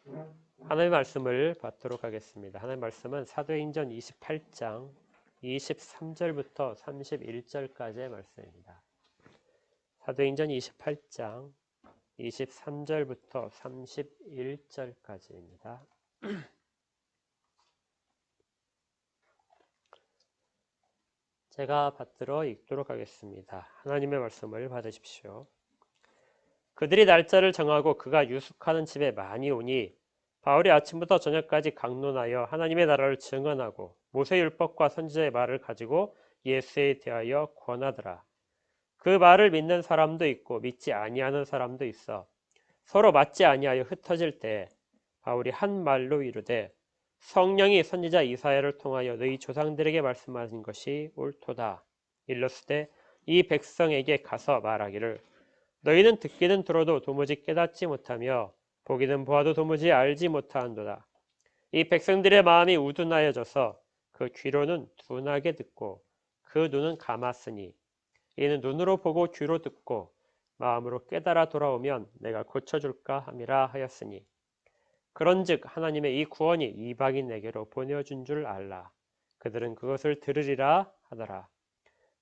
하나님의 말씀을 받도록 하겠습니다. 하나님의 말씀은 사도행전 28장 23절부터 31절까지의 말씀입니다. 사도행전 28장 23절부터 31절까지입니다. 제가 받들어 읽도록 하겠습니다. 하나님의 말씀을 받으십시오. 그들이 날짜를 정하고 그가 유숙하는 집에 많이 오니 바울이 아침부터 저녁까지 강론하여 하나님의 나라를 증언하고 모세 율법과 선지자의 말을 가지고 예수에 대하여 권하더라. 그 말을 믿는 사람도 있고 믿지 아니하는 사람도 있어 서로 맞지 아니하여 흩어질 때 바울이 한 말로 이르되 성령이 선지자 이사야를 통하여 너희 조상들에게 말씀하신 것이 옳도다. 일렀으되 이 백성에게 가서 말하기를 너희는 듣기는 들어도 도무지 깨닫지 못하며 보기는 보아도 도무지 알지 못하는도다. 이 백성들의 마음이 우둔하여져서 그 귀로는 둔하게 듣고 그 눈은 감았으니 이는 눈으로 보고 귀로 듣고 마음으로 깨달아 돌아오면 내가 고쳐줄까 함이라 하였으니 그런즉 하나님의 이 구원이 이방인에게로 보내어준 줄 알라. 그들은 그것을 들으리라 하더라.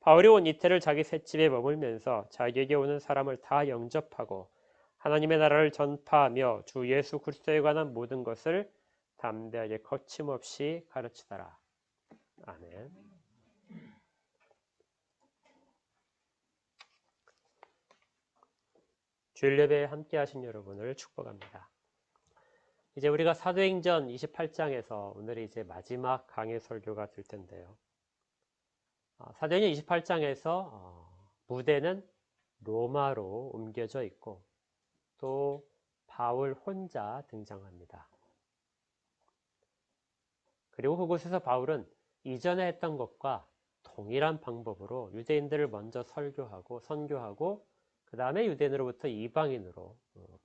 바울이 온 이태를 자기 셋집에 머물면서 자기에게 오는 사람을 다 영접하고 하나님의 나라를 전파하며 주 예수 그리스도에 관한 모든 것을 담대하게 거침없이 가르치더라. 아멘. 주일 예배에 함께 하신 여러분을 축복합니다. 이제 우리가 사도행전 28장에서 오늘이 이제 마지막 강해 설교가 될 텐데요. 사도행전 28장에서 무대는 로마로 옮겨져 있고 또 바울 혼자 등장합니다. 그리고 그곳에서 바울은 이전에 했던 것과 동일한 방법으로 유대인들을 먼저 설교하고 선교하고 그 다음에 유대인으로부터 이방인으로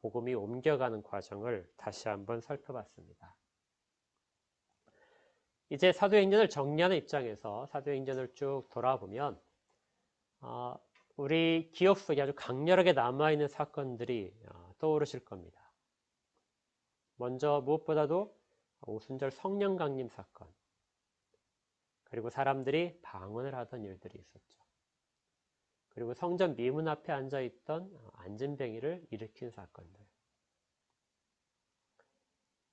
복음이 옮겨가는 과정을 다시 한번 살펴봤습니다. 이제 사도행전을 정리하는 입장에서 사도행전을 쭉 돌아보면 우리 기억 속에 아주 강렬하게 남아있는 사건들이 떠오르실 겁니다. 먼저 무엇보다도 오순절 성령 강림 사건, 그리고 사람들이 방언을 하던 일들이 있었죠. 그리고 성전 미문 앞에 앉아있던 안진뱅이를 일으킨 사건들,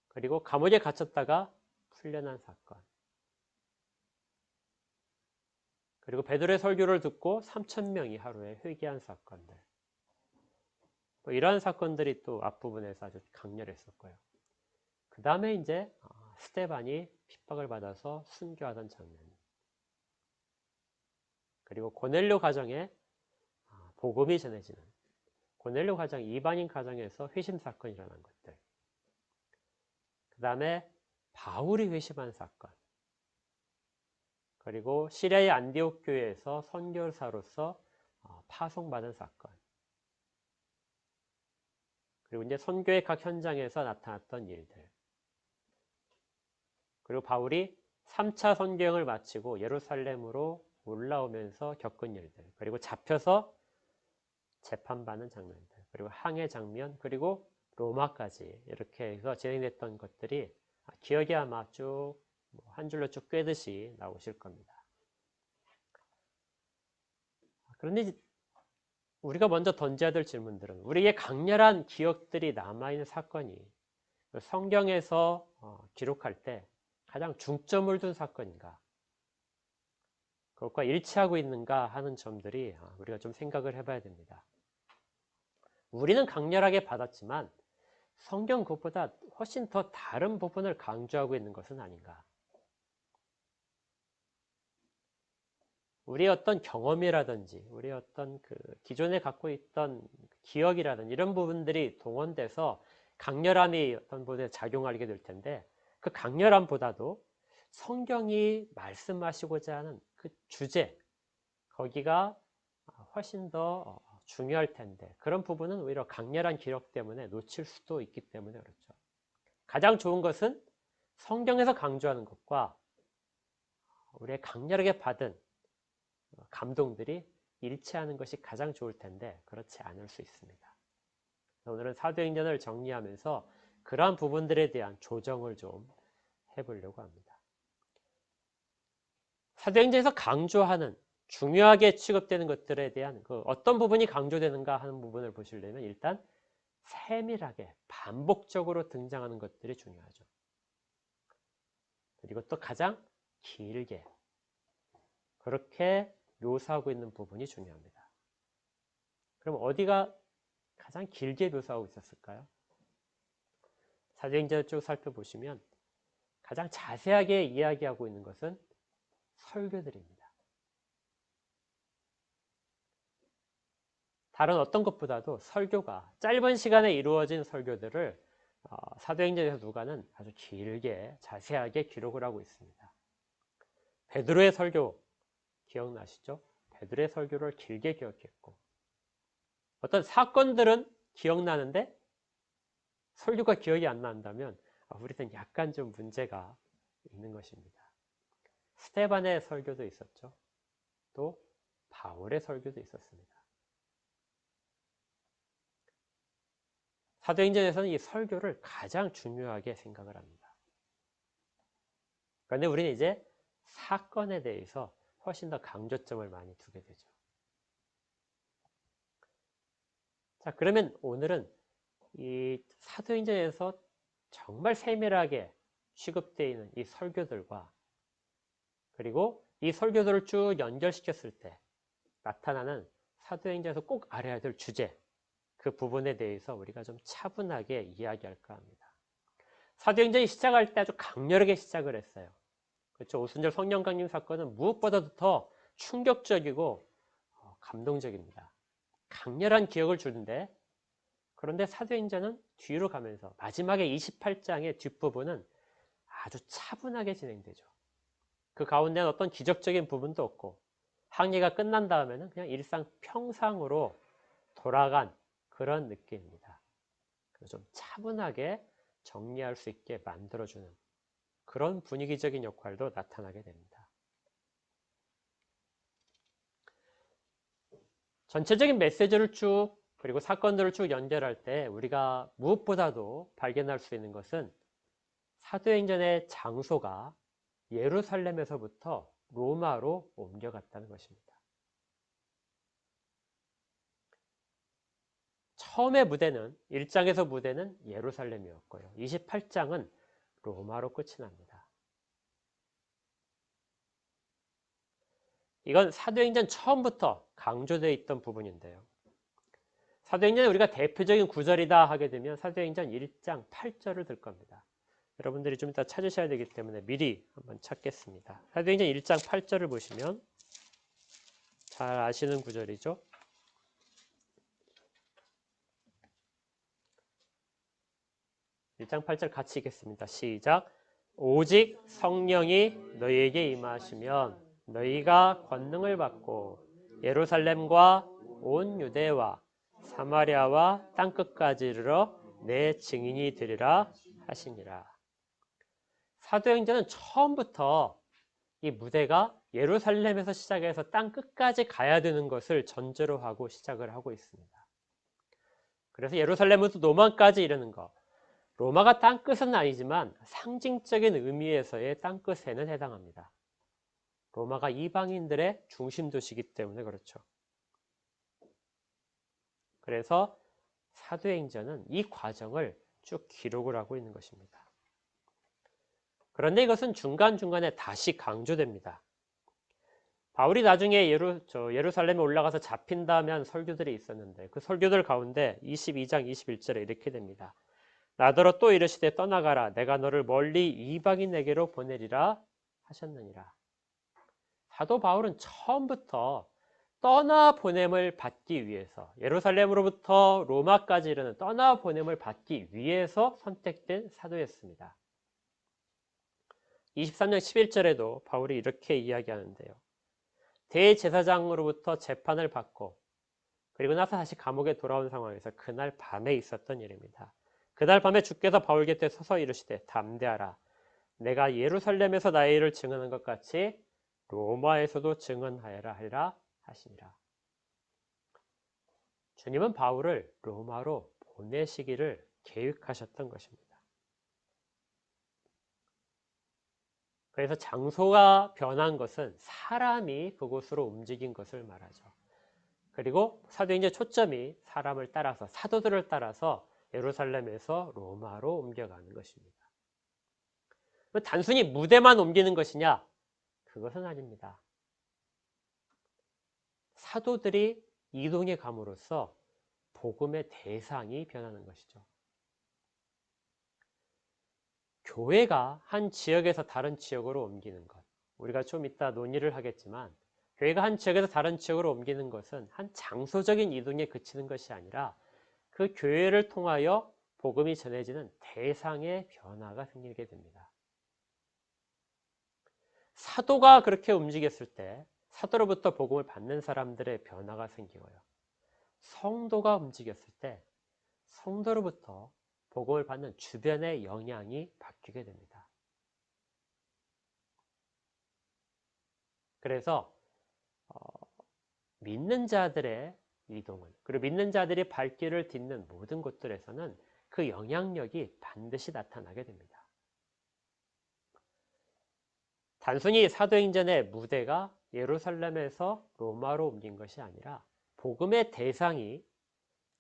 그리고 감옥에 갇혔다가 풀려난 사건, 그리고 베드로의 설교를 듣고 3,000명이 하루에 회개한 사건들, 이러한 사건들이 또 앞부분에서 아주 강렬했었고요. 그 다음에 이제 스데반이 핍박을 받아서 순교하던 장면, 그리고 고넬료 가정에 복음이 전해지는 고넬료 가정, 이방인 가정에서 회심 사건이 일어난 것들, 그 다음에 바울이 회심한 사건, 그리고 시리아의 안디옥 교회에서 선교사로서 파송받은 사건, 그리고 이제 선교의 각 현장에서 나타났던 일들, 그리고 바울이 3차 선교행을 마치고 예루살렘으로 올라오면서 겪은 일들, 그리고 잡혀서 재판받는 장면들, 그리고 항해 장면, 그리고 로마까지 이렇게 해서 진행됐던 것들이 기억이 아마 쭉 한 줄로 쭉 꿰듯이 나오실 겁니다. 그런데 우리가 먼저 던져야 될 질문들은 우리의 강렬한 기억들이 남아있는 사건이 성경에서 기록할 때 가장 중점을 둔 사건인가, 그것과 일치하고 있는가 하는 점들이 우리가 좀 생각을 해봐야 됩니다. 우리는 강렬하게 받았지만 성경 그것보다 훨씬 더 다른 부분을 강조하고 있는 것은 아닌가. 우리의 어떤 경험이라든지 우리의 어떤 그 기존에 갖고 있던 기억이라든지 이런 부분들이 동원돼서 강렬함이 어떤 부분에 작용하게 될 텐데 그 강렬함보다도 성경이 말씀하시고자 하는 그 주제, 거기가 훨씬 더 중요할 텐데 그런 부분은 오히려 강렬한 기록 때문에 놓칠 수도 있기 때문에 그렇죠. 가장 좋은 것은 성경에서 강조하는 것과 우리의 강렬하게 받은 감동들이 일치하는 것이 가장 좋을 텐데 그렇지 않을 수 있습니다. 오늘은 사도행전을 정리하면서 그러한 부분들에 대한 조정을 좀 해보려고 합니다. 사도행전에서 강조하는 중요하게 취급되는 것들에 대한 어떤 부분이 강조되는가 하는 부분을 보시려면 일단 세밀하게 반복적으로 등장하는 것들이 중요하죠. 그리고 또 가장 길게 그렇게 묘사하고 있는 부분이 중요합니다. 그럼 어디가 가장 길게 묘사하고 있었을까요? 사도행전을 쭉 살펴보시면 가장 자세하게 이야기하고 있는 것은 설교들입니다. 다른 어떤 것보다도 설교가 짧은 시간에 이루어진 설교들을 사도행전에서 누가는 아주 길게 자세하게 기록을 하고 있습니다. 베드로의 설교 기억나시죠? 베드로의 설교를 길게 기억했고 어떤 사건들은 기억나는데 설교가 기억이 안 난다면 우리는 약간 좀 문제가 있는 것입니다. 스테반의 설교도 있었죠. 또 바울의 설교도 있었습니다. 사도행전에서는 이 설교를 가장 중요하게 생각을 합니다. 그런데 우리는 이제 사건에 대해서 훨씬 더 강조점을 많이 두게 되죠. 자, 그러면 오늘은 이 사도행전에서 정말 세밀하게 취급되어 있는 이 설교들과 그리고 이 설교들을 쭉 연결시켰을 때 나타나는 사도행전에서 꼭 알아야 될 주제, 그 부분에 대해서 우리가 좀 차분하게 이야기할까 합니다. 사도행전이 시작할 때 아주 강렬하게 시작을 했어요. 그렇죠. 오순절 성령 강림 사건은 무엇보다도 더 충격적이고 감동적입니다. 강렬한 기억을 주는데 그런데 사도행전은 뒤로 가면서 마지막에 28장의 뒷부분은 아주 차분하게 진행되죠. 그 가운데는 어떤 기적적인 부분도 없고 항해가 끝난 다음에는 그냥 일상 평상으로 돌아간 그런 느낌입니다. 그래서 좀 차분하게 정리할 수 있게 만들어주는 그런 분위기적인 역할도 나타나게 됩니다. 전체적인 메시지를 쭉 그리고 사건들을 쭉 연결할 때 우리가 무엇보다도 발견할 수 있는 것은 사도행전의 장소가 예루살렘에서부터 로마로 옮겨갔다는 것입니다. 처음의 무대는 1장에서 무대는 예루살렘이었고요. 28장은 로마로 끝이 납니다. 이건 사도행전 처음부터 강조되어 있던 부분인데요. 사도행전에 우리가 대표적인 구절이다 하게 되면 사도행전 1장 8절을 들 겁니다. 여러분들이 좀 이따 찾으셔야 되기 때문에 미리 한번 찾겠습니다. 사도행전 1장 8절을 보시면 잘 아시는 구절이죠. 1장 8절 같이 읽겠습니다. 시작. 오직 성령이 너희에게 임하시면 너희가 권능을 받고 예루살렘과 온 유대와 사마리아와 땅끝까지 이르러 내 증인이 되리라 하시니라. 사도행전은 처음부터 이 무대가 예루살렘에서 시작해서 땅끝까지 가야 되는 것을 전제로 하고 시작을 하고 있습니다. 그래서 예루살렘에서 로마까지 이르는 것, 로마가 땅끝은 아니지만 상징적인 의미에서의 땅끝에는 해당합니다. 로마가 이방인들의 중심 도시이기 때문에 그렇죠. 그래서 사도행전은 이 과정을 쭉 기록을 하고 있는 것입니다. 그런데 이것은 중간중간에 다시 강조됩니다. 바울이 나중에 예루살렘에 올라가서 잡힌 다음에 한 설교들이 있었는데 그 설교들 가운데 22장 21절에 이렇게 됩니다. 나더러 또 이르시되 떠나가라 내가 너를 멀리 이방인에게로 보내리라 하셨느니라. 사도 바울은 처음부터 떠나보냄을 받기 위해서 예루살렘으로부터 로마까지 이르는 떠나보냄을 받기 위해서 선택된 사도였습니다. 23장 11절에도 바울이 이렇게 이야기하는데요. 대제사장으로부터 재판을 받고 그리고 나서 다시 감옥에 돌아온 상황에서 그날 밤에 있었던 일입니다. 그날 밤에 주께서 바울 곁에 서서 이르시되 담대하라. 내가 예루살렘에서 나의 일을 증언한 것 같이 로마에서도 증언하여라 하리라 하시니라. 주님은 바울을 로마로 보내시기를 계획하셨던 것입니다. 그래서 장소가 변한 것은 사람이 그곳으로 움직인 것을 말하죠. 그리고 사도행전 초점이 사람을 따라서 사도들을 따라서 예루살렘에서 로마로 옮겨가는 것입니다. 단순히 무대만 옮기는 것이냐? 그것은 아닙니다. 사도들이 이동해 감으로써 복음의 대상이 변하는 것이죠. 교회가 한 지역에서 다른 지역으로 옮기는 것, 우리가 좀 이따 논의를 하겠지만 교회가 한 지역에서 다른 지역으로 옮기는 것은 한 장소적인 이동에 그치는 것이 아니라 그 교회를 통하여 복음이 전해지는 대상의 변화가 생기게 됩니다. 사도가 그렇게 움직였을 때 사도로부터 복음을 받는 사람들의 변화가 생기고요. 성도가 움직였을 때 성도로부터 복음을 받는 주변의 영향이 바뀌게 됩니다. 그래서 믿는 자들의 이동을, 그리고 믿는 자들이 발길을 딛는 모든 곳들에서는 그 영향력이 반드시 나타나게 됩니다. 단순히 사도행전의 무대가 예루살렘에서 로마로 옮긴 것이 아니라 복음의 대상이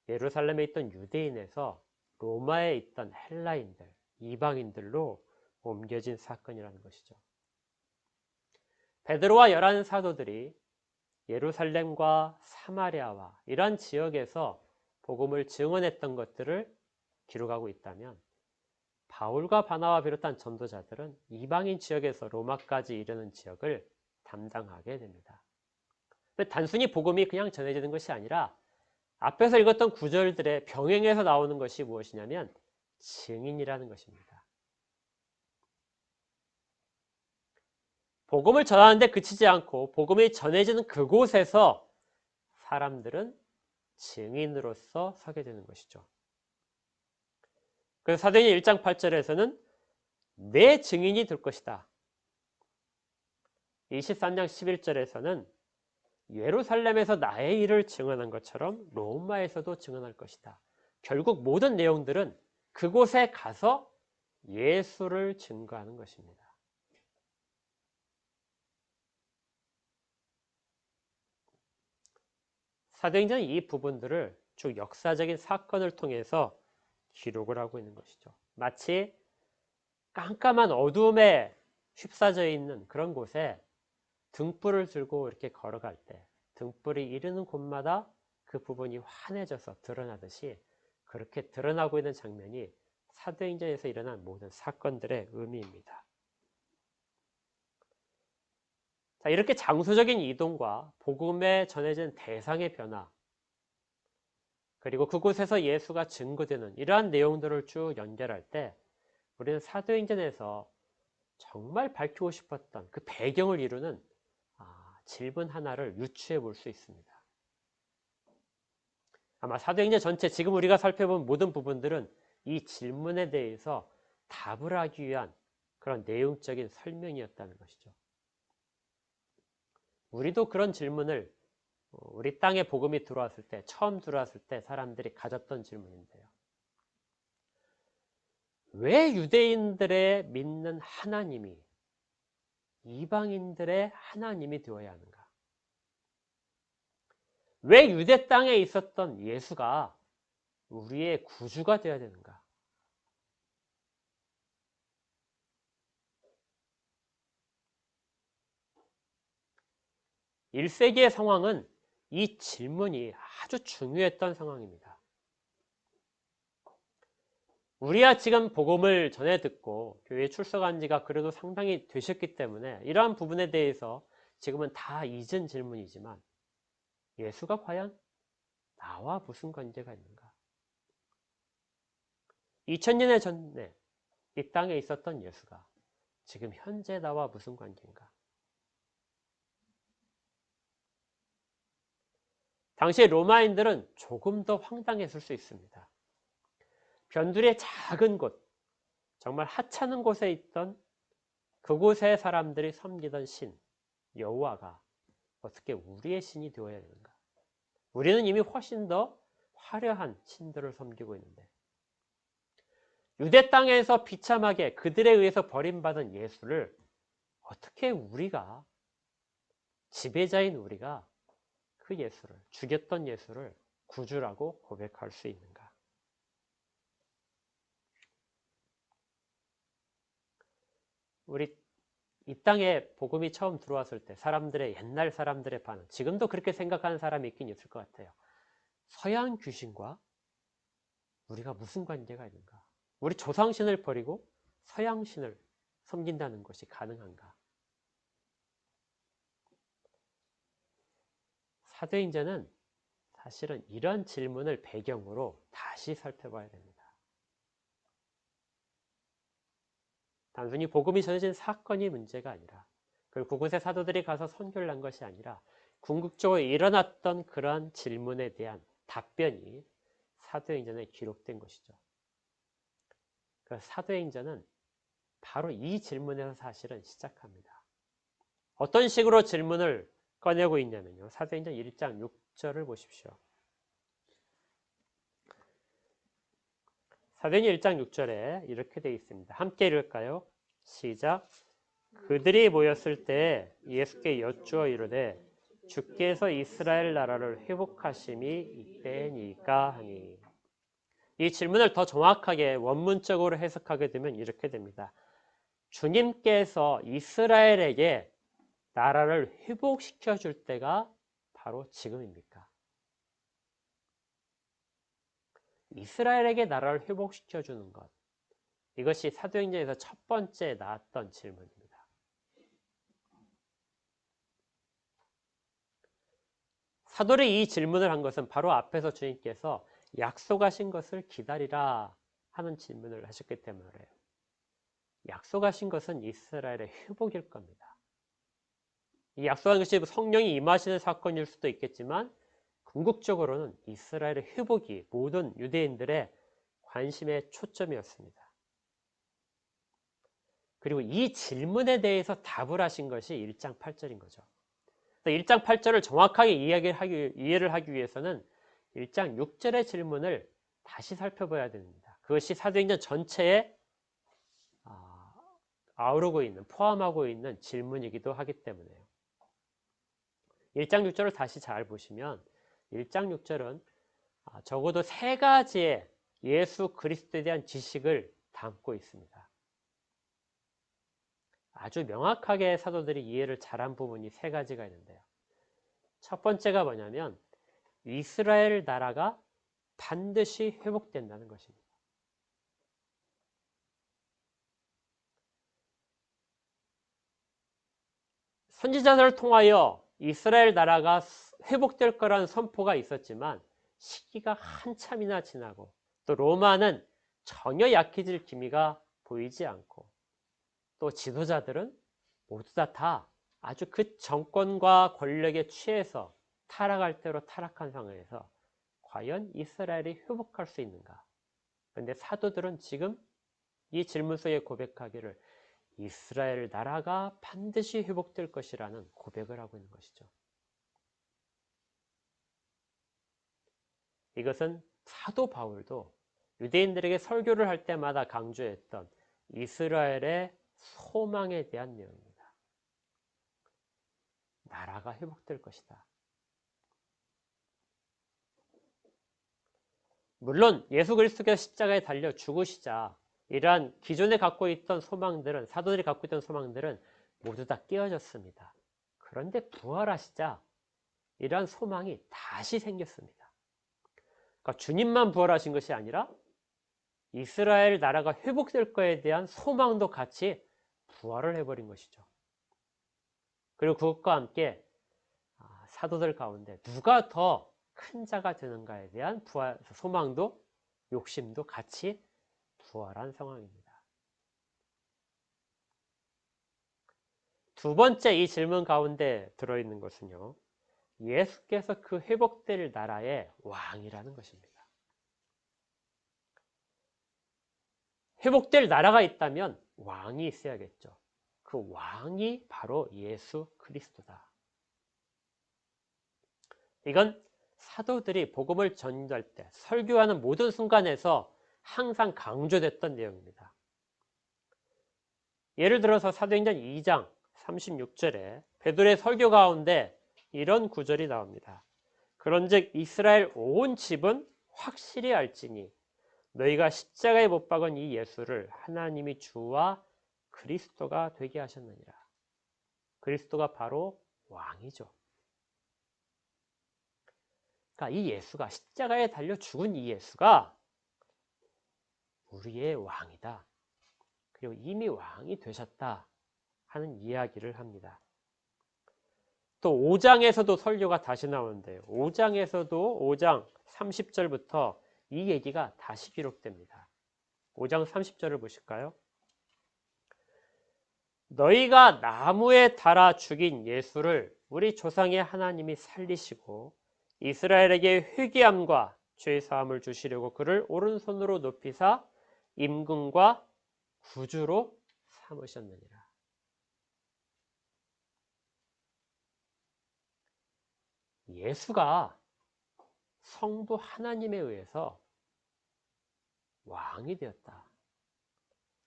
예루살렘에 있던 유대인에서 로마에 있던 헬라인들, 이방인들로 옮겨진 사건이라는 것이죠. 베드로와 11 사도들이 예루살렘과 사마리아와 이러한 지역에서 복음을 증언했던 것들을 기록하고 있다면 바울과 바나바와 비롯한 전도자들은 이방인 지역에서 로마까지 이르는 지역을 담당하게 됩니다. 단순히 복음이 그냥 전해지는 것이 아니라 앞에서 읽었던 구절들의 병행해서 나오는 것이 무엇이냐면 증인이라는 것입니다. 복음을 전하는데 그치지 않고 복음이 전해지는 그곳에서 사람들은 증인으로서 서게 되는 것이죠. 그래서 사도행전 1장 8절에서는 내 증인이 될 것이다. 23장 11절에서는 예루살렘에서 나의 일을 증언한 것처럼 로마에서도 증언할 것이다. 결국 모든 내용들은 그곳에 가서 예수를 증거하는 것입니다. 사도행전은 이 부분들을 쭉 역사적인 사건을 통해서 기록을 하고 있는 것이죠. 마치 깜깜한 어둠에 휩싸져 있는 그런 곳에 등불을 들고 이렇게 걸어갈 때 등불이 이르는 곳마다 그 부분이 환해져서 드러나듯이 그렇게 드러나고 있는 장면이 사도행전에서 일어난 모든 사건들의 의미입니다. 자, 이렇게 장소적인 이동과 복음에 전해진 대상의 변화, 그리고 그곳에서 예수가 증거되는 이러한 내용들을 쭉 연결할 때 우리는 사도행전에서 정말 밝히고 싶었던 그 배경을 이루는 질문 하나를 유추해 볼 수 있습니다. 아마 사도행전 전체 지금 우리가 살펴본 모든 부분들은 이 질문에 대해서 답을 하기 위한 그런 내용적인 설명이었다는 것이죠. 우리도 그런 질문을 우리 땅에 복음이 들어왔을 때, 처음 들어왔을 때 사람들이 가졌던 질문인데요. 왜 유대인들의 믿는 하나님이 이방인들의 하나님이 되어야 하는가? 왜 유대 땅에 있었던 예수가 우리의 구주가 되어야 되는가? (1세기의) 상황은 이 질문이 아주 중요했던 상황입니다. 우리야 지금 복음을 전해 듣고 교회에 출석한 지가 그래도 상당히 되셨기 때문에 이러한 부분에 대해서 지금은 다 잊은 질문이지만 예수가 과연 나와 무슨 관계가 있는가? 2000년의 전에 이 땅에 있었던 예수가 지금 현재 나와 무슨 관계인가? 당시 로마인들은 조금 더 황당했을 수 있습니다. 변두리의 작은 곳, 정말 하찮은 곳에 있던 그곳의 사람들이 섬기던 신, 여호와가 어떻게 우리의 신이 되어야 되는가? 우리는 이미 훨씬 더 화려한 신들을 섬기고 있는데 유대 땅에서 비참하게 그들에 의해서 버림받은 예수를 어떻게 우리가, 지배자인 우리가 그 예수를, 죽였던 예수를 구주라고 고백할 수 있는가? 우리 이 땅에 복음이 처음 들어왔을 때 사람들의, 옛날 사람들의 반응, 지금도 그렇게 생각하는 사람이 있긴 있을 것 같아요. 서양 귀신과 우리가 무슨 관계가 있는가? 우리 조상신을 버리고 서양신을 섬긴다는 것이 가능한가? 사도행전은 사실은 이런 질문을 배경으로 다시 살펴봐야 됩니다. 단순히 복음이 전해진 사건이 문제가 아니라, 그리고 그곳에 사도들이 가서 선교를 한 것이 아니라 궁극적으로 일어났던 그런 질문에 대한 답변이 사도행전에 기록된 것이죠. 그래서 사도행전은 바로 이 질문에서 사실은 시작합니다. 어떤 식으로 질문을 꺼내고 있냐면요. 사도행전 1장 6절을 보십시오. 사도행전 1장 6절에 이렇게 되어 있습니다. 함께 읽을까요? 시작. 그들이 모였을 때 예수께 여쭈어 이르되 주께서 이스라엘 나라를 회복하심이 이때니까 하니. 이 질문을 더 정확하게 원문적으로 해석하게 되면 이렇게 됩니다. 주님께서 이스라엘에게 나라를 회복시켜 줄 때가 바로 지금입니까? 이스라엘에게 나라를 회복시켜 주는 것. 이것이 사도행전에서 첫 번째 나왔던 질문입니다. 사도들이 이 질문을 한 것은 바로 앞에서 주님께서 약속하신 것을 기다리라 하는 질문을 하셨기 때문에 그래요. 약속하신 것은 이스라엘의 회복일 겁니다. 이 약속한 것이 성령이 임하시는 사건일 수도 있겠지만 궁극적으로는 이스라엘의 회복이 모든 유대인들의 관심의 초점이었습니다. 그리고 이 질문에 대해서 답을 하신 것이 1장 8절인 거죠. 1장 8절을 정확하게 이해를 하기 위해서는 1장 6절의 질문을 다시 살펴봐야 됩니다. 그것이 사도행전 전체에 아우르고 있는, 포함하고 있는 질문이기도 하기 때문에요. 1장 6절을 다시 잘 보시면 1장 6절은 적어도 세 가지의 예수 그리스도에 대한 지식을 담고 있습니다. 아주 명확하게 사도들이 이해를 잘한 부분이 세 가지가 있는데요. 첫 번째가 뭐냐면 이스라엘 나라가 반드시 회복된다는 것입니다. 선지자들을 통하여 이스라엘 나라가 회복될 거라는 선포가 있었지만 시기가 한참이나 지나고 또 로마는 전혀 약해질 기미가 보이지 않고 또 지도자들은 모두 다 아주 그 정권과 권력에 취해서 타락할 대로 타락한 상황에서 과연 이스라엘이 회복할 수 있는가? 그런데 사도들은 지금 이 질문 속에 고백하기를 이스라엘 나라가 반드시 회복될 것이라는 고백을 하고 있는 것이죠. 이것은 사도 바울도 유대인들에게 설교를 할 때마다 강조했던 이스라엘의 소망에 대한 내용입니다. 나라가 회복될 것이다. 물론 예수 그리스도께서 십자가에 달려 죽으시자 이러한 기존에 갖고 있던 소망들은, 사도들이 갖고 있던 소망들은 모두 다 깨어졌습니다. 그런데 부활하시자 이러한 소망이 다시 생겼습니다. 그러니까 주님만 부활하신 것이 아니라 이스라엘 나라가 회복될 것에 대한 소망도 같이 부활을 해버린 것이죠. 그리고 그것과 함께 사도들 가운데 누가 더 큰 자가 되는가에 대한 소망도 욕심도 같이 부활한 상황입니다. 두 번째 이 질문 가운데 들어있는 것은요, 예수께서 그 회복될 나라의 왕이라는 것입니다. 회복될 나라가 있다면 왕이 있어야겠죠. 그 왕이 바로 예수 그리스도다. 이건 사도들이 복음을 전달 때 설교하는 모든 순간에서 항상 강조됐던 내용입니다. 예를 들어서 사도행전 2장 36절에 베드로의 설교 가운데 이런 구절이 나옵니다. 그런즉 이스라엘 온 집은 확실히 알지니 너희가 십자가에 못 박은 이 예수를 하나님이 주와 그리스도가 되게 하셨느니라. 그리스도가 바로 왕이죠. 그러니까 이 예수가 십자가에 달려 죽은 이 예수가 우리의 왕이다. 그리고 이미 왕이 되셨다 하는 이야기를 합니다. 또 5장에서도 설교가 다시 나오는데요. 5장 30절부터 이 얘기가 다시 기록됩니다. 5장 30절을 보실까요? 너희가 나무에 달아 죽인 예수를 우리 조상의 하나님이 살리시고 이스라엘에게 회개함과 죄사함을 주시려고 그를 오른손으로 높이사 임금과 구주로 삼으셨느니라. 예수가 성부 하나님에 의해서 왕이 되었다.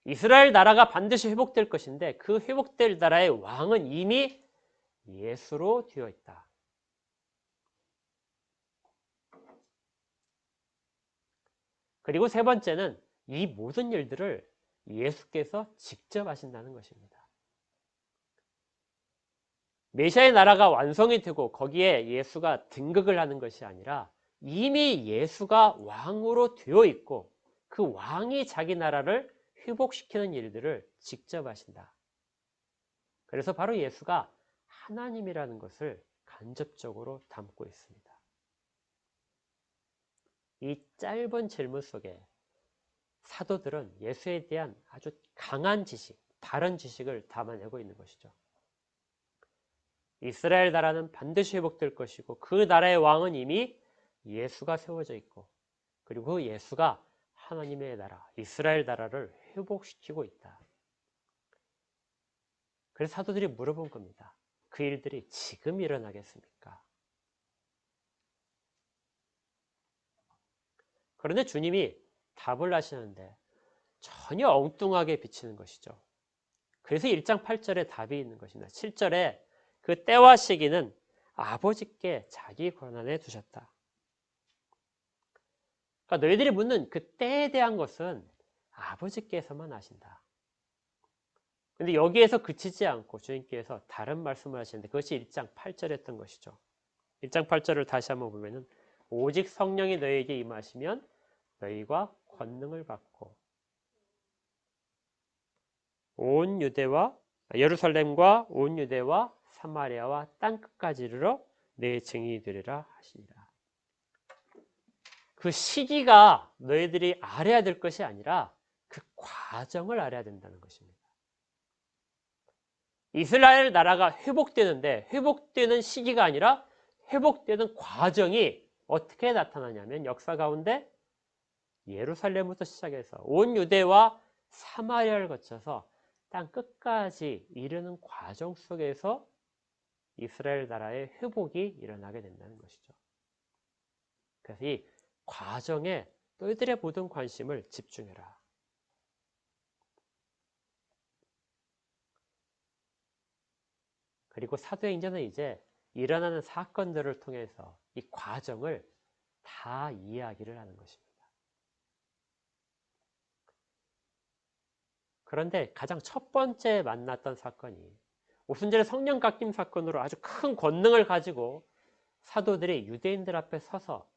이스라엘 나라가 반드시 회복될 것인데 그 회복될 나라의 왕은 이미 예수로 되어 있다. 그리고 세 번째는 이 모든 일들을 예수께서 직접 하신다는 것입니다. 메시아의 나라가 완성이 되고 거기에 예수가 등극을 하는 것이 아니라 이미 예수가 왕으로 되어 있고 그 왕이 자기 나라를 회복시키는 일들을 직접 하신다. 그래서 바로 예수가 하나님이라는 것을 간접적으로 담고 있습니다. 이 짧은 질문 속에 사도들은 예수에 대한 아주 강한 지식, 바른 지식을 담아내고 있는 것이죠. 이스라엘 나라는 반드시 회복될 것이고 그 나라의 왕은 이미 예수가 세워져 있고 그리고 그 예수가 하나님의 나라, 이스라엘 나라를 회복시키고 있다. 그래서 사도들이 물어본 겁니다. 그 일들이 지금 일어나겠습니까? 그런데 주님이 답을 하시는데 전혀 엉뚱하게 비치는 것이죠. 그래서 1장 8절에 답이 있는 것입니다. 7절에 그 때와 시기는 아버지께 자기 권한에 두셨다. 그러니까 너희들이 묻는 그 때에 대한 것은 아버지께서만 아신다. 근데 여기에서 그치지 않고 주님께서 다른 말씀을 하시는데 그것이 1장 8절에 했던 것이죠. 1장 8절을 다시 한번 보면은 오직 성령이 너희에게 임하시면 너희가 권능을 받고 온 유대와 예루살렘과 온 유대와 사마리아와 땅끝까지 이르러 내 증인이 되리라 하시니라. 그 시기가 너희들이 알아야 될 것이 아니라 그 과정을 알아야 된다는 것입니다. 이스라엘 나라가 회복되는데 회복되는 시기가 아니라 회복되는 과정이 어떻게 나타나냐면 역사 가운데 예루살렘부터 시작해서 온 유대와 사마리아를 거쳐서 땅 끝까지 이르는 과정 속에서 이스라엘 나라의 회복이 일어나게 된다는 것이죠. 그래서 이 과정에 너희들의 모든 관심을 집중해라. 그리고 사도행전은 이제 일어나는 사건들을 통해서 이 과정을 다 이야기를 하는 것입니다. 그런데 가장 첫 번째 만났던 사건이 오순절의 성령 깎임 사건으로 아주 큰 권능을 가지고 사도들이 유대인들 앞에 서서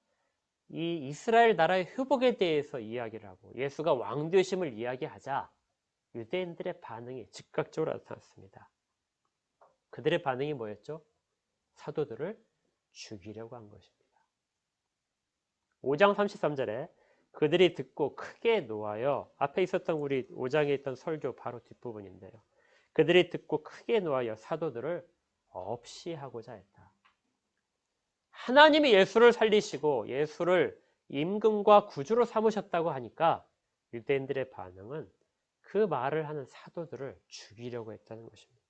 이 이스라엘 나라의 회복에 대해서 이야기를 하고 예수가 왕 되심을 이야기하자 유대인들의 반응이 즉각적으로 나타났습니다. 그들의 반응이 뭐였죠? 사도들을 죽이려고 한 것입니다. 5장 33절에 그들이 듣고 크게 노하여 앞에 있었던 우리 5장에 있던 설교 바로 뒷부분인데요. 그들이 듣고 크게 노하여 사도들을 없이 하고자 했다. 하나님이 예수를 살리시고 예수를 임금과 구주로 삼으셨다고 하니까 유대인들의 반응은 그 말을 하는 사도들을 죽이려고 했다는 것입니다.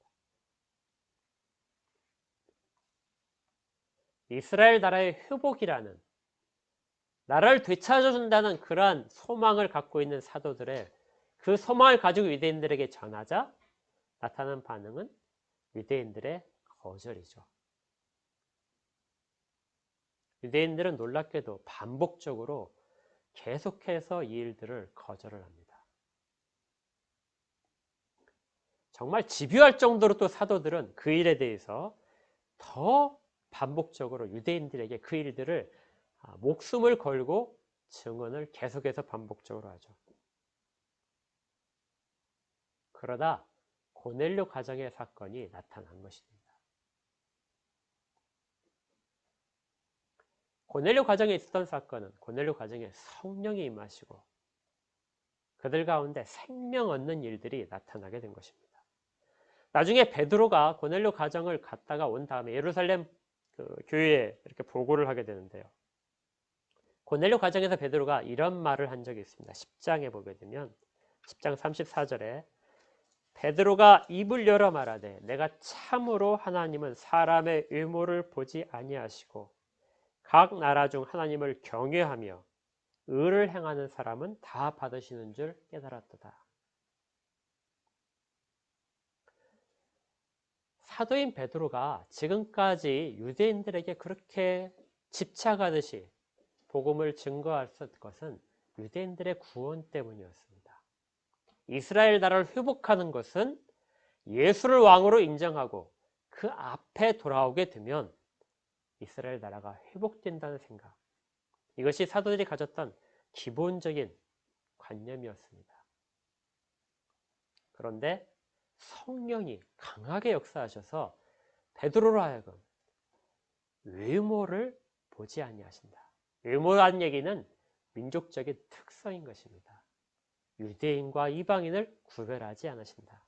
이스라엘 나라의 회복이라는 나라를 되찾아준다는 그러한 소망을 갖고 있는 사도들의 그 소망을 가지고 유대인들에게 전하자 나타난 반응은 유대인들의 거절이죠. 유대인들은 놀랍게도 반복적으로 계속해서 이 일들을 거절을 합니다. 정말 집요할 정도로 또 사도들은 그 일에 대해서 더 반복적으로 유대인들에게 그 일들을 목숨을 걸고 증언을 계속해서 반복적으로 하죠. 그러다 고넬료 가정의 사건이 나타난 것입니다. 고넬료 가정에 있었던 사건은 고넬료 가정에 성령이 임하시고 그들 가운데 생명 얻는 일들이 나타나게 된 것입니다. 나중에 베드로가 고넬료 가정을 갔다가 온 다음에 예루살렘 교회에 이렇게 보고를 하게 되는데요. 고넬료 가정에서 베드로가 이런 말을 한 적이 있습니다. 10장에 보게 되면 10장 34절에 베드로가 입을 열어 말하되 내가 참으로 하나님은 사람의 외모를 보지 아니하시고 각 나라 중 하나님을 경외하며 의를 행하는 사람은 다 받으시는 줄 깨달았도다. 사도인 베드로가 지금까지 유대인들에게 그렇게 집착하듯이 복음을 증거했을 것은 유대인들의 구원 때문이었습니다. 이스라엘 나라를 회복하는 것은 예수를 왕으로 인정하고 그 앞에 돌아오게 되면 이스라엘 나라가 회복된다는 생각. 이것이 사도들이 가졌던 기본적인 관념이었습니다. 그런데 성령이 강하게 역사하셔서 베드로로 하여금 외모를 보지 아니하신다. 외모라는 얘기는 민족적인 특성인 것입니다. 유대인과 이방인을 구별하지 않으신다.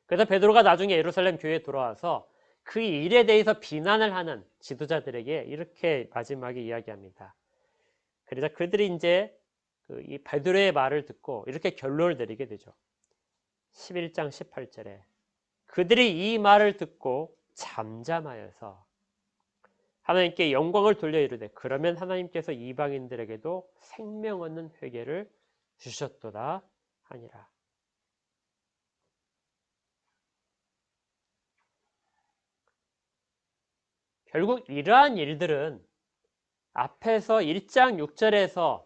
그래서 베드로가 나중에 예루살렘 교회에 돌아와서 그 일에 대해서 비난을 하는 지도자들에게 이렇게 마지막에 이야기합니다. 그래서 그들이 이제 이 베드로의 말을 듣고 이렇게 결론을 내리게 되죠. 11장 18절에 그들이 이 말을 듣고 잠잠하여서 하나님께 영광을 돌려 이르되 그러면 하나님께서 이방인들에게도 생명 얻는 회개를 주셨도다 하니라. 결국 이러한 일들은 앞에서 1장 6절에서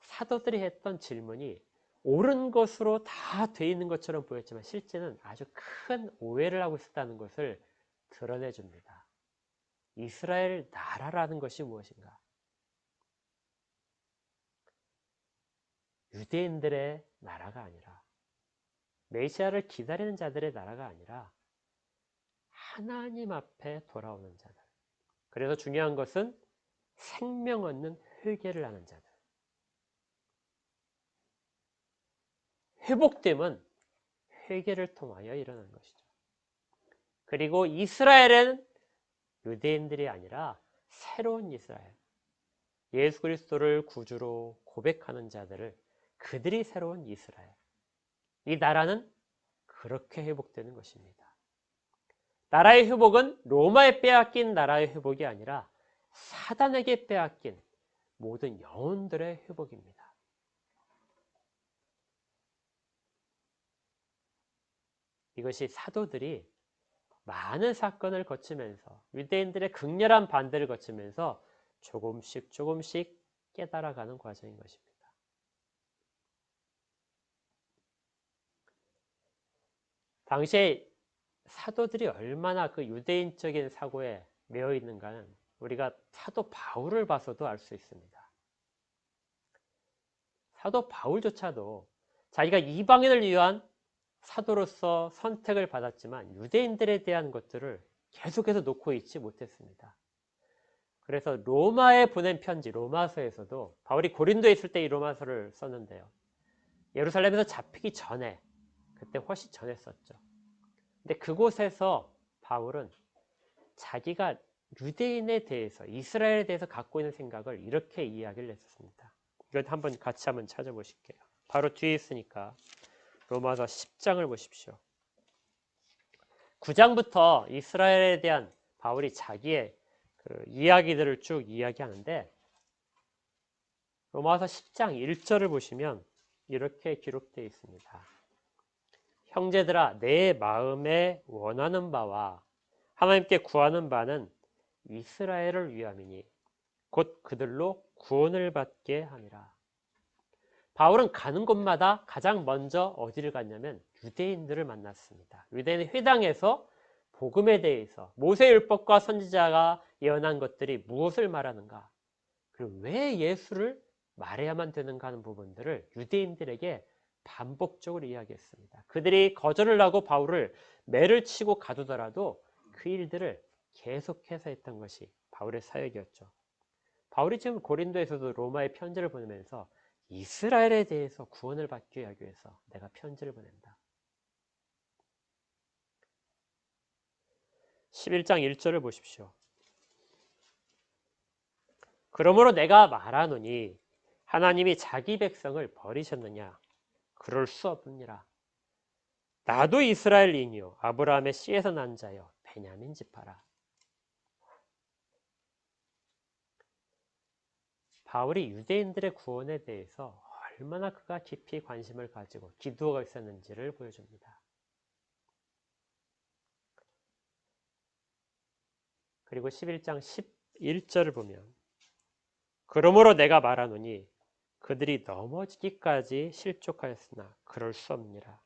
사도들이 했던 질문이 옳은 것으로 다 돼 있는 것처럼 보였지만 실제는 아주 큰 오해를 하고 있었다는 것을 드러내줍니다. 이스라엘 나라라는 것이 무엇인가? 유대인들의 나라가 아니라 메시아를 기다리는 자들의 나라가 아니라 하나님 앞에 돌아오는 자들. 그래서 중요한 것은 생명 얻는 회개를 하는 자들. 회복됨은 회개를 통하여 일어나는 것이죠. 그리고 이스라엘은 유대인들이 아니라 새로운 이스라엘, 예수 그리스도를 구주로 고백하는 자들을 그들이 새로운 이스라엘. 이 나라는 그렇게 회복되는 것입니다. 나라의 회복은 로마에 빼앗긴 나라의 회복이 아니라 사단에게 빼앗긴 모든 영혼들의 회복입니다. 이것이 사도들이 많은 사건을 거치면서 유대인들의 극렬한 반대를 거치면서 조금씩 깨달아가는 과정인 것입니다. 당시에 사도들이 얼마나 그 유대인적인 사고에 매여 있는가는 우리가 사도 바울을 봐서도 알 수 있습니다. 사도 바울조차도 자기가 이방인을 위한 사도로서 선택을 받았지만 유대인들에 대한 것들을 계속해서 놓고 있지 못했습니다. 그래서 로마에 보낸 편지 로마서에서도 바울이 고린도에 있을 때 이 로마서를 썼는데요. 예루살렘에서 잡히기 전에 그때 훨씬 전에 썼죠. 근데 그곳에서 바울은 자기가 유대인에 대해서 이스라엘에 대해서 갖고 있는 생각을 이렇게 이야기를 했었습니다. 이것 같이 한번 찾아보실게요. 바로 뒤에 있으니까 로마서 10장을 보십시오. 9장부터 이스라엘에 대한 바울이 자기의 그 이야기들을 쭉 이야기하는데 로마서 10장 1절을 보시면 이렇게 기록되어 있습니다. 형제들아, 내 마음에 원하는 바와 하나님께 구하는 바는 이스라엘을 위함이니 곧 그들로 구원을 받게 함이라. 바울은 가는 곳마다 가장 먼저 어디를 갔냐면 유대인들을 만났습니다. 유대인 회당에서 복음에 대해서 모세율법과 선지자가 예언한 것들이 무엇을 말하는가, 그리고 왜 예수를 말해야만 되는가 하는 부분들을 유대인들에게 반복적으로 이야기했습니다. 그들이 거절을 하고 바울을 매를 치고 가두더라도 그 일들을 계속해서 했던 것이 바울의 사역이었죠. 바울이 지금 고린도에서도 로마에 편지를 보내면서 이스라엘에 대해서 구원을 받기 하기 위해서 내가 편지를 보낸다. 11장 1절을 보십시오. 그러므로 내가 말하노니 하나님이 자기 백성을 버리셨느냐? 그럴 수 없느니라. 나도 이스라엘인이요 아브라함의 씨에서 난 자여 베냐민 지파라. 바울이 유대인들의 구원에 대해서 얼마나 그가 깊이 관심을 가지고 기도가 있었는지를 보여줍니다. 그리고 11장 11절을 보면 그러므로 내가 말하노니 그들이 넘어지기까지 실족하였으나 그럴 수 없느니라.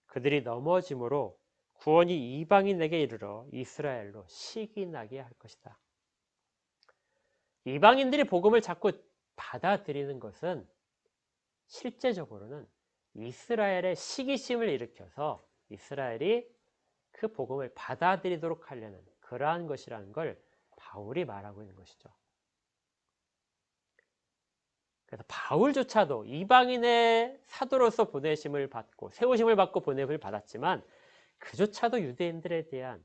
그들이 넘어짐으로 구원이 이방인에게 이르러 이스라엘로 시기 나게 할 것이다. 이방인들이 복음을 자꾸 받아들이는 것은 실제적으로는 이스라엘의 시기심을 일으켜서 이스라엘이 그 복음을 받아들이도록 하려는 그러한 것이라는 걸 바울이 말하고 있는 것이죠. 그래서 바울조차도 이방인의 사도로서 보내심을 받고 세우심을 받고 보냄을 받았지만 그조차도 유대인들에 대한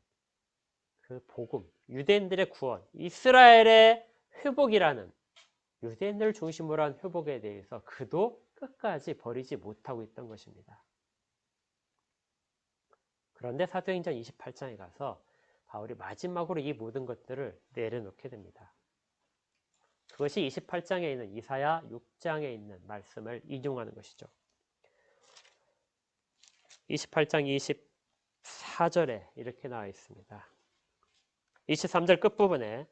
그 복음, 유대인들의 구원, 이스라엘의 회복이라는 유대인들 중심으로 한 회복에 대해서 그도 끝까지 버리지 못하고 있던 것입니다. 그런데 사도행전 28장에 가서 바울이 마지막으로 이 모든 것들을 내려놓게 됩니다. 그것이 28장에 있는 이사야 6장에 있는 말씀을 인용하는 것이죠. 28장 24절에 이렇게 나와 있습니다. 23절 끝부분에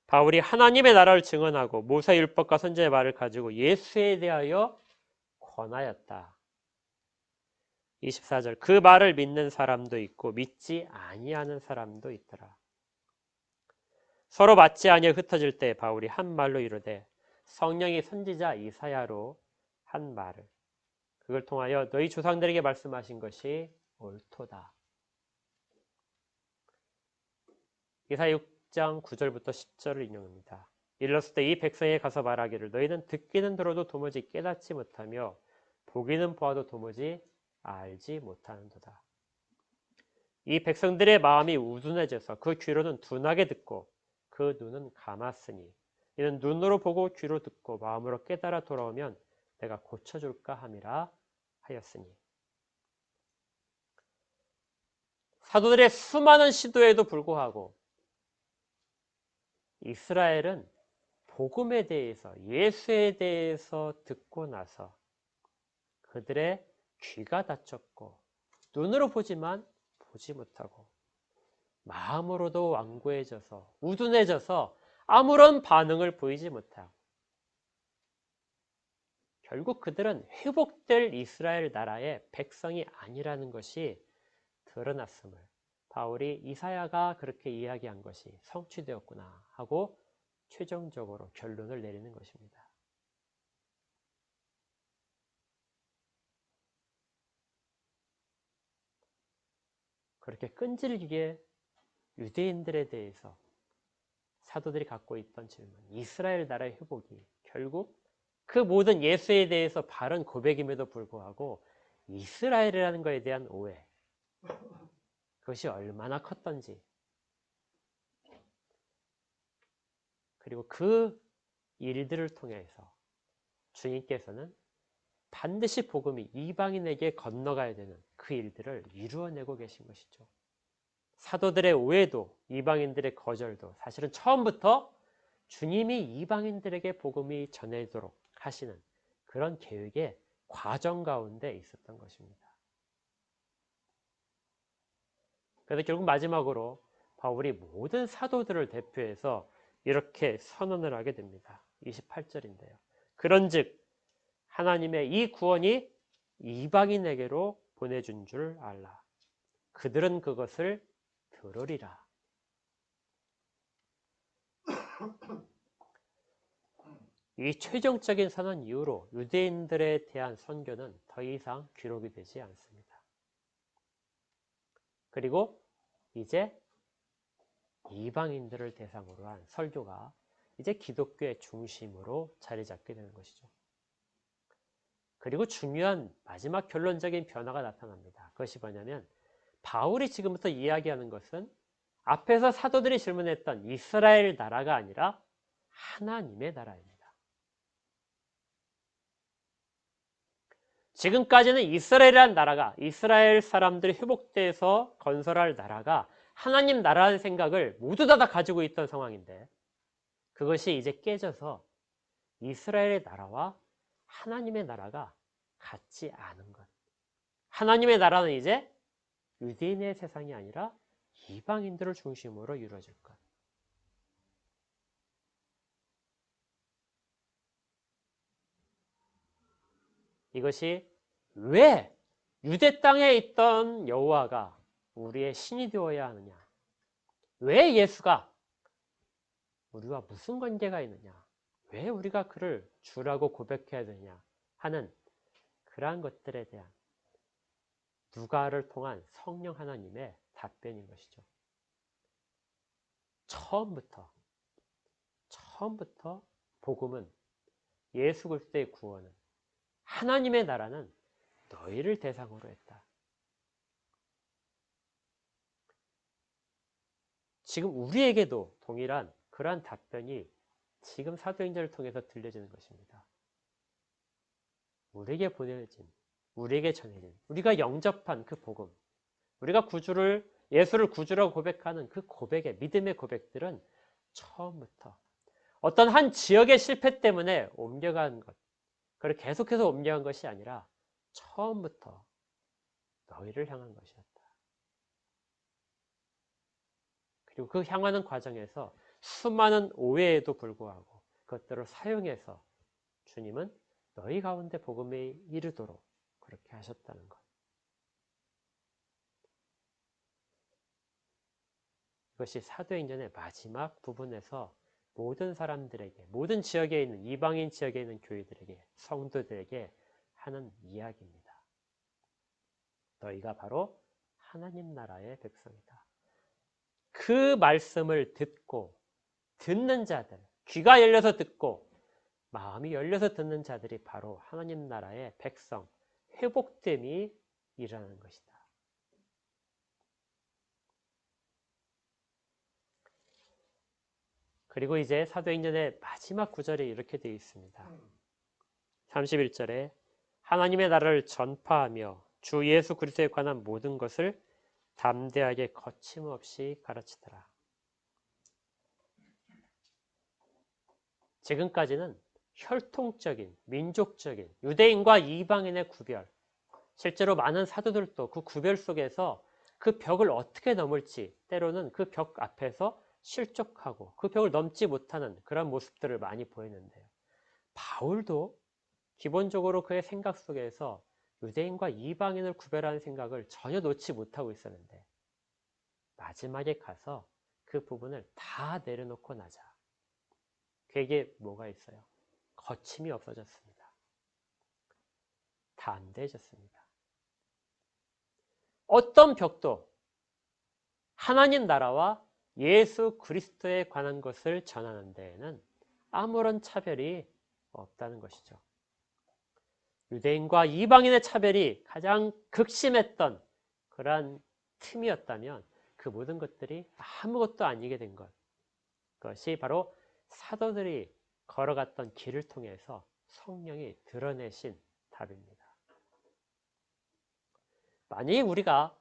바울이 하나님의 나라를 증언하고 모세율법과 선지자의 말을 가지고 예수에 대하여 권하였다. 24절 그 말을 믿는 사람도 있고 믿지 아니하는 사람도 있더라. 서로 맞지 아니하여 흩어질 때 바울이 한 말로 이르되 성령이 선지자 이사야로 한 말을 그걸 통하여 너희 조상들에게 말씀하신 것이 옳도다. 이사야 6장 9절부터 10절을 인용합니다. 일렀을 때 이 백성에 가서 말하기를 너희는 듣기는 들어도 도무지 깨닫지 못하며 보기는 보아도 도무지 알지 못하는도다. 이 백성들의 마음이 우둔해져서 그 귀로는 둔하게 듣고 그 눈은 감았으니 이는 눈으로 보고 귀로 듣고 마음으로 깨달아 돌아오면 내가 고쳐줄까 함이라 하였으니. 사도들의 수많은 시도에도 불구하고 이스라엘은 복음에 대해서 예수에 대해서 듣고 나서 그들의 귀가 닫혔고 눈으로 보지만 보지 못하고 마음으로도 완고해져서 우둔해져서 아무런 반응을 보이지 못하고 결국 그들은 회복될 이스라엘 나라의 백성이 아니라는 것이 드러났음을 바울이 이사야가 그렇게 이야기한 것이 성취되었구나 하고 최종적으로 결론을 내리는 것입니다. 그렇게 끈질기게 유대인들에 대해서 사도들이 갖고 있던 질문, 이스라엘 나라의 회복이 결국 그 모든 예수에 대해서 바른 고백임에도 불구하고 이스라엘이라는 것에 대한 오해, 그것이 얼마나 컸던지, 그리고 그 일들을 통해서 주님께서는 반드시 복음이 이방인에게 건너가야 되는 그 일들을 이루어내고 계신 것이죠. 사도들의 오해도 이방인들의 거절도 사실은 처음부터 주님이 이방인들에게 복음이 전해도록 하시는 그런 계획의 과정 가운데 있었던 것입니다. 그래서 결국 마지막으로 바울이 모든 사도들을 대표해서 이렇게 선언을 하게 됩니다. 28절인데요. 그런즉 하나님의 이 구원이 이방인에게로 보내준 줄 알라. 그들은 그것을 들으리라. 이 최종적인 선언 이후로 유대인들에 대한 선교는 더 이상 기록이 되지 않습니다. 그리고 이제 이방인들을 대상으로 한 설교가 이제 기독교의 중심으로 자리 잡게 되는 것이죠. 그리고 중요한 마지막 결론적인 변화가 나타납니다. 그것이 뭐냐면 바울이 지금부터 이야기하는 것은 앞에서 사도들이 질문했던 이스라엘 나라가 아니라 하나님의 나라입니다. 지금까지는 이스라엘이라는 나라가, 이스라엘 사람들이 회복돼서 건설할 나라가 하나님 나라라는 생각을 모두 다 가지고 있던 상황인데, 그것이 이제 깨져서 이스라엘의 나라와 하나님의 나라가 같지 않은 것. 하나님의 나라는 이제 유대인의 세상이 아니라 이방인들을 중심으로 이루어질 것. 이것이 왜 유대 땅에 있던 여호와가 우리의 신이 되어야 하느냐? 왜 예수가 우리와 무슨 관계가 있느냐? 왜 우리가 그를 주라고 고백해야 되냐? 하는 그러한 것들에 대한 누가를 통한 성령 하나님의 답변인 것이죠. 처음부터 복음은, 예수 그리스도의 구원은, 하나님의 나라는 너희를 대상으로 했다. 지금 우리에게도 동일한 그러한 답변이 지금 사도행전을 통해서 들려지는 것입니다. 우리에게 보내진, 우리에게 전해진, 우리가 영접한 그 복음, 우리가 예수를 구주라고 고백하는 그 고백의, 믿음의 고백들은 처음부터 어떤 한 지역의 실패 때문에 옮겨간 것, 그걸 계속해서 옮겨간 것이 아니라 처음부터 너희를 향한 것이었다. 그리고 그 향하는 과정에서 수많은 오해에도 불구하고 그것들을 사용해서 주님은 너희 가운데 복음에 이르도록 그렇게 하셨다는 것. 이것이 사도행전의 마지막 부분에서 모든 사람들에게, 모든 지역에 있는, 이방인 지역에 있는 교회들에게, 성도들에게 하는 이야기입니다. 너희가 바로 하나님 나라의 백성이다. 그 말씀을 듣는 자들, 귀가 열려서 듣고 마음이 열려서 듣는 자들이 바로 하나님 나라의 백성, 회복됨이 일어나는 것이다. 그리고 이제 사도행전의 마지막 구절에 이렇게 되어 있습니다. 31절에 하나님의 나라를 전파하며 주 예수 그리스도에 관한 모든 것을 담대하게 거침없이 가르치더라. 지금까지는 혈통적인, 민족적인, 유대인과 이방인의 구별, 실제로 많은 사도들도 그 구별 속에서 그 벽을 어떻게 넘을지, 때로는 그 벽 앞에서 실족하고 그 벽을 넘지 못하는 그런 모습들을 많이 보였는데요. 바울도 기본적으로 그의 생각 속에서 유대인과 이방인을 구별하는 생각을 전혀 놓지 못하고 있었는데, 마지막에 가서 그 부분을 다 내려놓고 나자 그에게 뭐가 있어요? 거침이 없어졌습니다. 담대해졌습니다. 어떤 벽도 하나님 나라와 예수 그리스도에 관한 것을 전하는 데에는 아무런 차별이 없다는 것이죠. 유대인과 이방인의 차별이 가장 극심했던 그러한 틈이었다면 그 모든 것들이 아무것도 아니게 된 것, 그것이 바로 사도들이 걸어갔던 길을 통해서 성령이 드러내신 답입니다. 만약에 우리가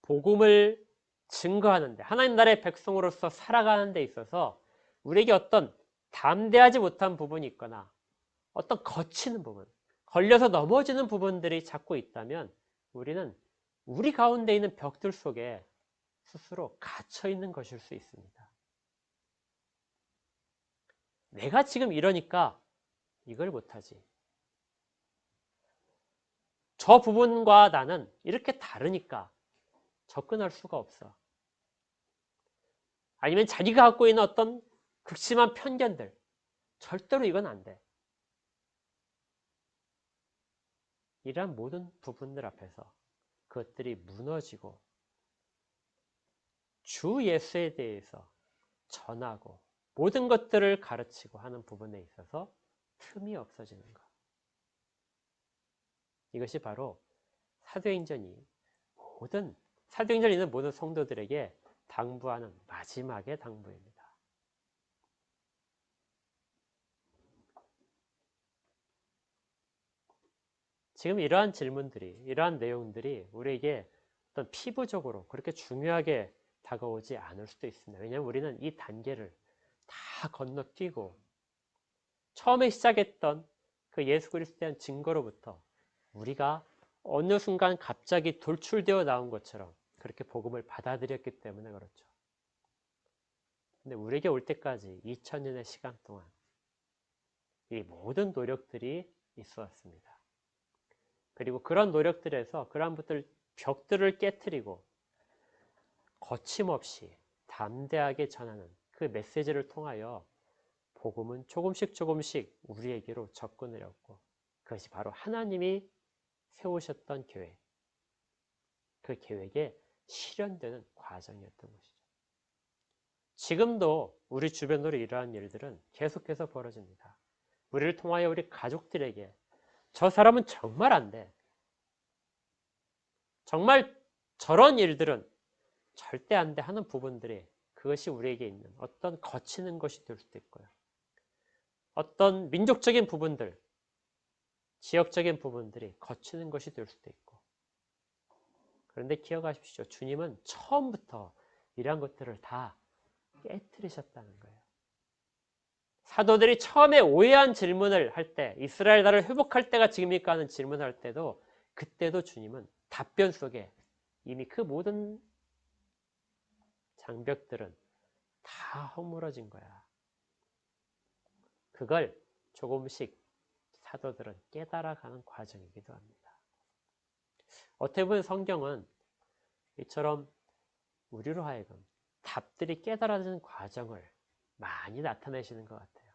복음을 증거하는데, 하나님 나라의 백성으로서 살아가는 데 있어서 우리에게 어떤 담대하지 못한 부분이 있거나 어떤 거치는 부분, 걸려서 넘어지는 부분들이 자꾸 있다면 우리는 우리 가운데 있는 벽들 속에 스스로 갇혀 있는 것일 수 있습니다. 내가 지금 이러니까 이걸 못하지. 저 부분과 나는 이렇게 다르니까 접근할 수가 없어. 아니면 자기가 갖고 있는 어떤 극심한 편견들, 절대로 이건 안 돼. 이러한 모든 부분들 앞에서 그것들이 무너지고 주 예수에 대해서 전하고 모든 것들을 가르치고 하는 부분에 있어서 틈이 없어지는 것. 이것이 바로 사도행전이 사도행전에 있는 모든 성도들에게 당부하는 마지막의 당부입니다. 지금 이러한 질문들이, 이러한 내용들이 우리에게 어떤 피부적으로 그렇게 중요하게 다가오지 않을 수도 있습니다. 왜냐하면 우리는 이 단계를 다 건너뛰고 처음에 시작했던 그 예수 그리스도에 대한 증거로부터 우리가 어느 순간 갑자기 돌출되어 나온 것처럼 그렇게 복음을 받아들였기 때문에 그렇죠. 근데 우리에게 올 때까지 2000년의 시간 동안 이 모든 노력들이 있어 왔습니다. 그리고 그런 노력들에서 그러한 벽들을 깨트리고 거침없이 담대하게 전하는 그 메시지를 통하여 복음은 조금씩 우리에게로 접근을 했고 그것이 바로 하나님이 세우셨던 계획, 그 계획에 실현되는 과정이었던 것이죠. 지금도 우리 주변으로 이러한 일들은 계속해서 벌어집니다. 우리를 통하여 우리 가족들에게 저 사람은 정말 안 돼. 정말 저런 일들은 절대 안 돼 하는 부분들이 그것이 우리에게 있는 어떤 거치는 것이 될 수도 있고요. 어떤 민족적인 부분들, 지역적인 부분들이 거치는 것이 될 수도 있고. 그런데 기억하십시오. 주님은 처음부터 이러한 것들을 다 깨트리셨다는 거예요. 사도들이 처음에 오해한 질문을 할 때, 이스라엘 나라를 회복할 때가 지금입니까 하는 질문을 할 때도 그때도 주님은 답변 속에 이미 그 모든 장벽들은 다 허물어진 거야. 그걸 조금씩 사도들은 깨달아가는 과정이기도 합니다. 어떻게 보면 성경은 이처럼 우리로 하여금 답들이 깨달아지는 과정을 많이 나타내시는 것 같아요.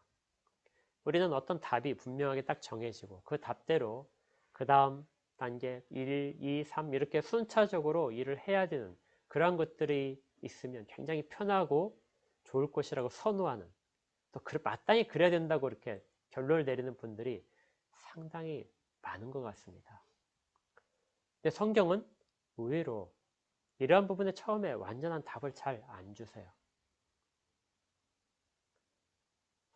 우리는 어떤 답이 분명하게 딱 정해지고 그 답대로 그 다음 단계 1, 2, 3 이렇게 순차적으로 일을 해야 되는 그런 것들이 있으면 굉장히 편하고 좋을 것이라고 선호하는 또 마땅히 그래야 된다고 이렇게 결론을 내리는 분들이 상당히 많은 것 같습니다. 근데 성경은 의외로 이러한 부분에 처음에 완전한 답을 잘 안 주세요.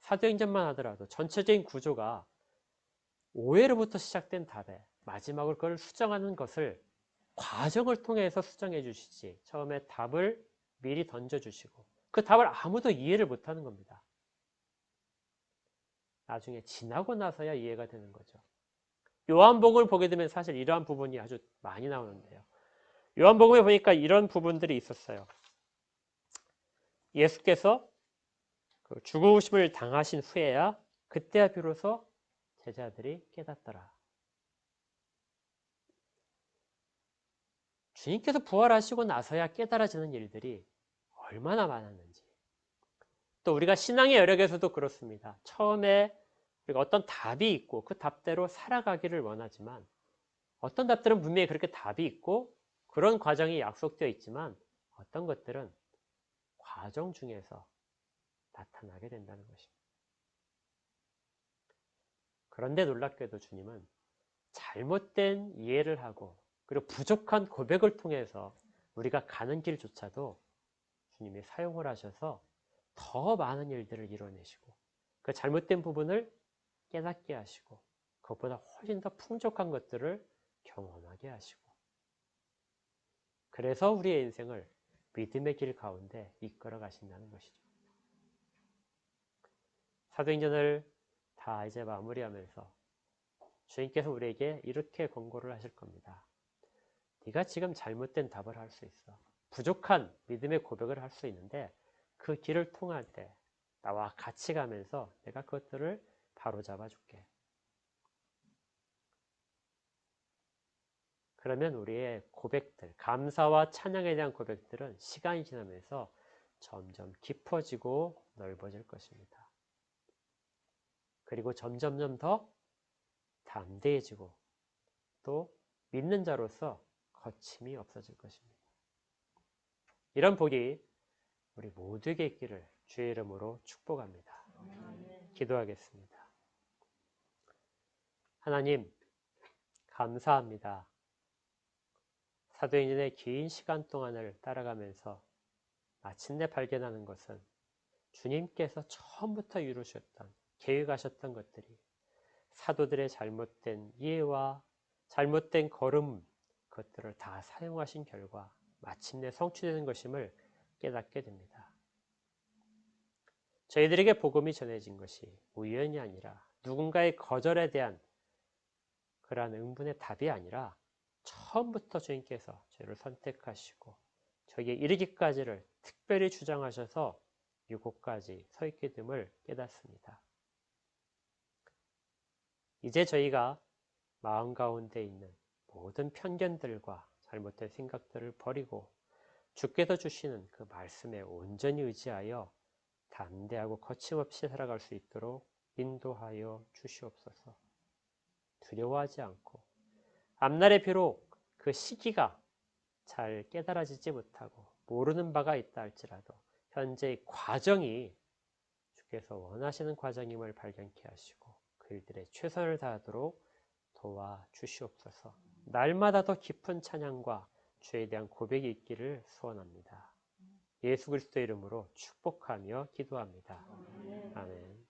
사도행전만 하더라도 전체적인 구조가 오해로부터 시작된 답에 마지막으로 그걸 수정하는 것을 과정을 통해서 수정해 주시지 처음에 답을 미리 던져주시고 그 답을 아무도 이해를 못하는 겁니다. 나중에 지나고 나서야 이해가 되는 거죠. 요한복음을 보게 되면 사실 이러한 부분이 아주 많이 나오는데요. 요한복음에 보니까 이런 부분들이 있었어요. 예수께서 그 죽으심을 당하신 후에야 그때야 비로소 제자들이 깨닫더라. 주님께서 부활하시고 나서야 깨달아지는 일들이 얼마나 많았는지. 또 우리가 신앙의 여력에서도 그렇습니다. 처음에 우리가 어떤 답이 있고 그 답대로 살아가기를 원하지만 어떤 답들은 분명히 그렇게 답이 있고 그런 과정이 약속되어 있지만 어떤 것들은 과정 중에서 나타나게 된다는 것입니다. 그런데 놀랍게도 주님은 잘못된 이해를 하고 그리고 부족한 고백을 통해서 우리가 가는 길조차도 주님이 사용을 하셔서 더 많은 일들을 이뤄내시고 그 잘못된 부분을 깨닫게 하시고 그것보다 훨씬 더 풍족한 것들을 경험하게 하시고 그래서 우리의 인생을 믿음의 길 가운데 이끌어 가신다는 것이죠. 사도행전을 다 이제 마무리하면서 주님께서 우리에게 이렇게 권고를 하실 겁니다. 네가 지금 잘못된 답을 할 수 있어. 부족한 믿음의 고백을 할 수 있는데 그 길을 통할 때 나와 같이 가면서 내가 그것들을 바로잡아 줄게. 그러면 우리의 고백들, 감사와 찬양에 대한 고백들은 시간이 지나면서 점점 깊어지고 넓어질 것입니다. 그리고 점점점 더 담대해지고 또 믿는 자로서 거침이 없어질 것입니다. 이런 복이 우리 모두에게 있기를 주의 이름으로 축복합니다. 기도하겠습니다. 하나님, 감사합니다. 사도행전의 긴 시간 동안을 따라가면서 마침내 발견하는 것은 주님께서 처음부터 이루셨던, 계획하셨던 것들이 사도들의 잘못된 이해와 잘못된 걸음, 그것들을 다 사용하신 결과 마침내 성취되는 것임을 깨닫게 됩니다. 저희들에게 복음이 전해진 것이 우연이 아니라 누군가의 거절에 대한 그러한 응분의 답이 아니라 처음부터 주님께서 저희를 선택하시고 저희에 이르기까지를 특별히 주장하셔서 이곳까지 서 있게 됨을 깨닫습니다. 이제 저희가 마음 가운데 있는 모든 편견들과 잘못된 생각들을 버리고 주께서 주시는 그 말씀에 온전히 의지하여 담대하고 거침없이 살아갈 수 있도록 인도하여 주시옵소서. 두려워하지 않고 앞날에 비록 그 시기가 잘 깨달아지지 못하고 모르는 바가 있다 할지라도 현재의 과정이 주께서 원하시는 과정임을 발견케 하시고 그 일들에 최선을 다하도록 도와주시옵소서. 날마다 더 깊은 찬양과 주에 대한 고백이 있기를 소원합니다. 예수 그리스도의 이름으로 축복하며 기도합니다. 아멘.